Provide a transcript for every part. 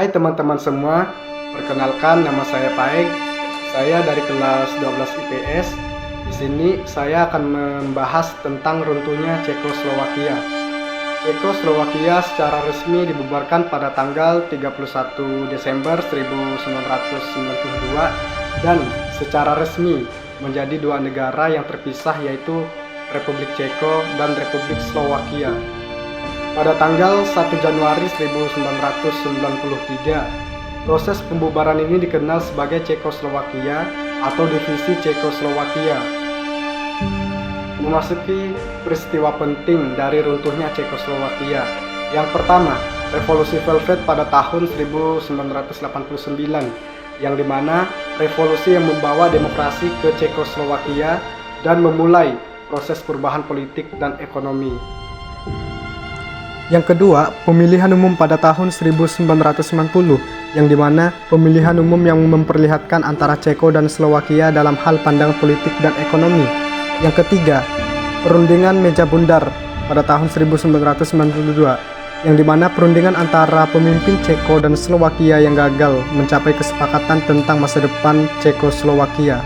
Hai teman-teman semua, perkenalkan nama saya Paeng. Saya dari kelas 12 IPS. Di sini saya akan membahas tentang runtuhnya Cekoslowakia. Cekoslowakia secara resmi dibubarkan pada tanggal 31 Desember 1992 dan secara resmi menjadi dua negara yang terpisah, yaitu Republik Ceko dan Republik Slowakia. Pada tanggal 1 Januari 1993, proses pembubaran ini dikenal sebagai Cekoslowakia atau Divisi Cekoslowakia. Memasuki peristiwa penting dari runtuhnya Cekoslowakia. Yang pertama, Revolusi Velvet pada tahun 1989, yang dimana revolusi yang membawa demokrasi ke Cekoslowakia dan memulai proses perubahan politik dan ekonomi. Yang kedua, pemilihan umum pada tahun 1990, yang dimana pemilihan umum yang memperlihatkan antara Ceko dan Slowakia dalam hal pandangan politik dan ekonomi. Yang ketiga, perundingan meja bundar pada tahun 1992, yang dimana perundingan antara pemimpin Ceko dan Slowakia yang gagal mencapai kesepakatan tentang masa depan Cekoslowakia.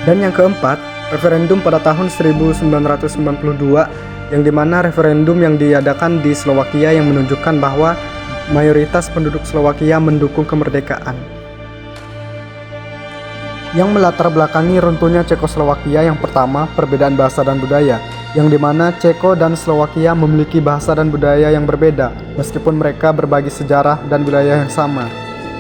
Dan yang keempat, referendum pada tahun 1992, yang dimana referendum yang diadakan di Slowakia yang menunjukkan bahwa mayoritas penduduk Slowakia mendukung kemerdekaan. Yang melatar belakangi runtuhnya Cekoslowakia, yang pertama, perbedaan bahasa dan budaya, yang dimana Ceko dan Slowakia memiliki bahasa dan budaya yang berbeda, meskipun mereka berbagi sejarah dan budaya yang sama.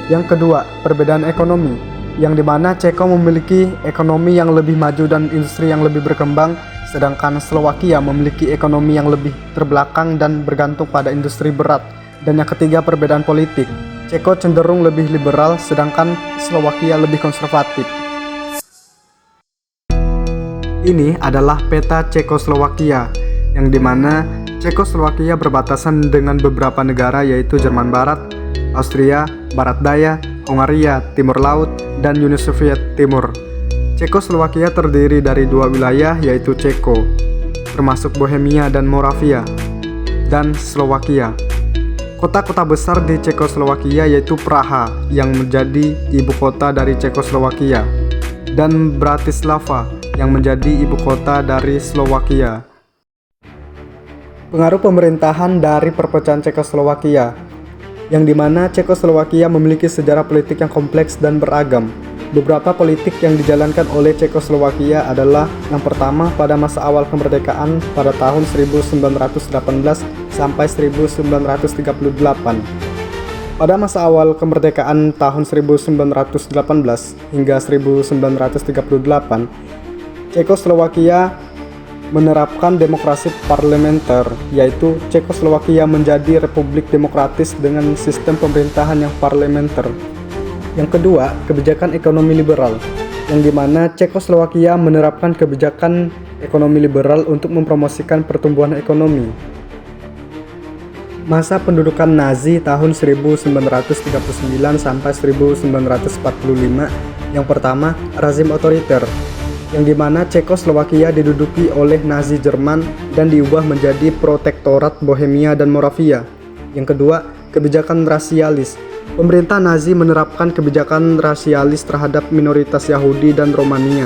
Yang kedua, perbedaan ekonomi, yang dimana Ceko memiliki ekonomi yang lebih maju dan industri yang lebih berkembang, sedangkan Slowakia memiliki ekonomi yang lebih terbelakang dan bergantung pada industri berat. Dan yang ketiga, perbedaan politik, Ceko cenderung lebih liberal, sedangkan Slowakia lebih konservatif. Ini adalah peta Cekoslowakia, yang dimana Cekoslowakia berbatasan dengan beberapa negara, yaitu Jerman Barat, Austria, Barat Daya, Hongaria, Timur Laut, dan Uni Soviet Timur. Cekoslowakia terdiri dari dua wilayah, yaitu Ceko, termasuk Bohemia dan Moravia, dan Slowakia. Kota-kota besar di Cekoslowakia yaitu Praha, yang menjadi ibu kota dari Cekoslowakia, dan Bratislava, yang menjadi ibu kota dari Slowakia. Pengaruh pemerintahan dari perpecahan Cekoslowakia, yang dimana Cekoslowakia memiliki sejarah politik yang kompleks dan beragam. Beberapa politik yang dijalankan oleh Cekoslowakia adalah yang pertama, pada masa awal kemerdekaan pada tahun 1918 sampai 1938. Pada masa awal kemerdekaan tahun 1918 hingga 1938, Cekoslowakia menerapkan demokrasi parlementer, yaitu Cekoslowakia menjadi republik demokratis dengan sistem pemerintahan yang parlementer. Yang kedua, kebijakan ekonomi liberal, yang dimana Cekoslowakia menerapkan kebijakan ekonomi liberal untuk mempromosikan pertumbuhan ekonomi. Masa pendudukan Nazi tahun 1939 sampai 1945, yang pertama, rezim otoriter, yang dimana Cekoslowakia diduduki oleh Nazi Jerman dan diubah menjadi protektorat Bohemia dan Moravia. Yang kedua, kebijakan rasialis. Pemerintah Nazi menerapkan kebijakan rasialis terhadap minoritas Yahudi dan Romania.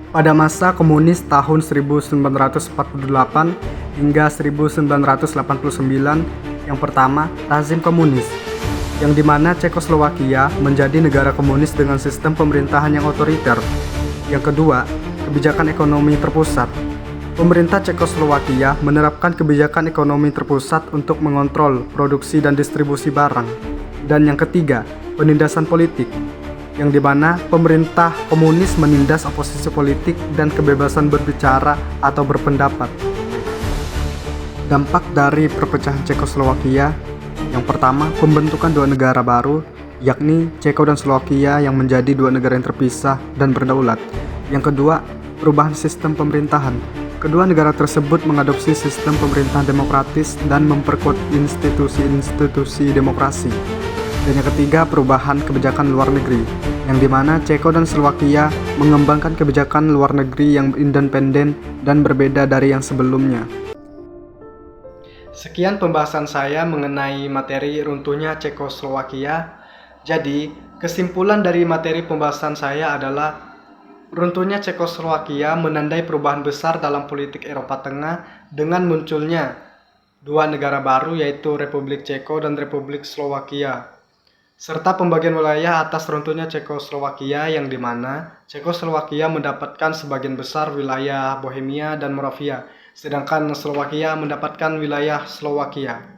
Pada masa komunis tahun 1948 hingga 1989, yang pertama, rezim komunis, yang dimana Cekoslowakia menjadi negara komunis dengan sistem pemerintahan yang otoriter. Yang kedua, kebijakan ekonomi terpusat. Pemerintah Cekoslowakia menerapkan kebijakan ekonomi terpusat untuk mengontrol produksi dan distribusi barang. Dan yang ketiga, penindasan politik, yang dimana pemerintah komunis menindas oposisi politik dan kebebasan berbicara atau berpendapat. Dampak dari perpecahan Cekoslowakia, yang pertama, pembentukan dua negara baru, yakni Ceko dan Slowakia yang menjadi dua negara yang terpisah dan berdaulat. Yang kedua, perubahan sistem pemerintahan. Kedua negara tersebut mengadopsi sistem pemerintahan demokratis dan memperkuat institusi-institusi demokrasi. Dan yang ketiga, perubahan kebijakan luar negeri, yang dimana Ceko dan Slowakia mengembangkan kebijakan luar negeri yang independen dan berbeda dari yang sebelumnya. Sekian pembahasan saya mengenai materi runtuhnya Cekoslowakia. Jadi, kesimpulan dari materi pembahasan saya adalah runtuhnya Cekoslowakia menandai perubahan besar dalam politik Eropa Tengah dengan munculnya dua negara baru, yaitu Republik Ceko dan Republik Slowakia, serta pembagian wilayah atas runtuhnya Cekoslowakia yang dimana Cekoslowakia mendapatkan sebagian besar wilayah Bohemia dan Moravia, sedangkan Slowakia mendapatkan wilayah Slowakia.